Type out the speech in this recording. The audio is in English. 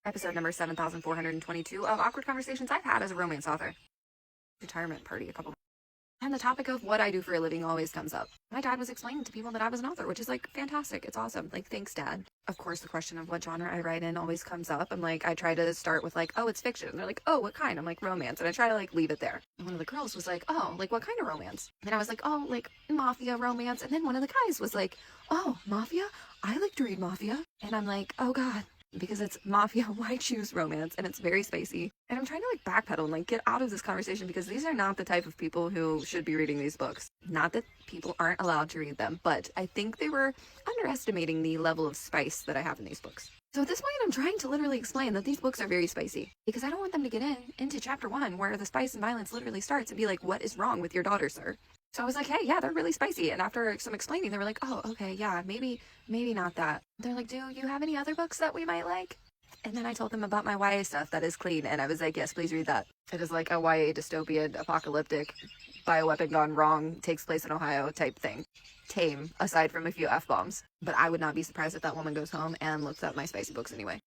Episode number 7422 of Awkward Conversations I've Had as a Romance Author. Retirement party a couple. And the topic of what I do for a living always comes up. My dad was explaining to people that I was an author, which is like fantastic. It's awesome. Like, thanks, Dad. Of course, the question of what genre I write in always comes up. I'm like, I try to start with like, oh, it's fiction. And they're like, oh, what kind? I'm like, romance. And I try to like leave it there. And one of the girls was like, oh, like what kind of romance? And I was like, oh, like mafia romance. And then one of the guys was like, oh, mafia? I like to read mafia. And I'm like, oh God. Because it's mafia, why choose romance? And it's very spicy. And I'm trying to like backpedal and like get out of this conversation because these are not the type of people who should be reading these books. Not that people aren't allowed to read them, but I think they were underestimating the level of spice that I have in these books. So at this point, I'm trying to literally explain that these books are very spicy because I don't want them to get into chapter 1 where the spice and violence literally starts and be like, what is wrong with your daughter, sir? So I was like, hey, yeah, they're really spicy. And after some explaining, they were like, oh, okay, yeah, maybe not that. They're like, do you have any other books that we might like? And then I told them about my YA stuff that is clean. And I was like, yes, please read that. It is like a YA dystopian, apocalyptic, bioweapon gone wrong, takes place in Ohio type thing. Tame, aside from a few F-bombs. But I would not be surprised if that woman goes home and looks up my spicy books anyway.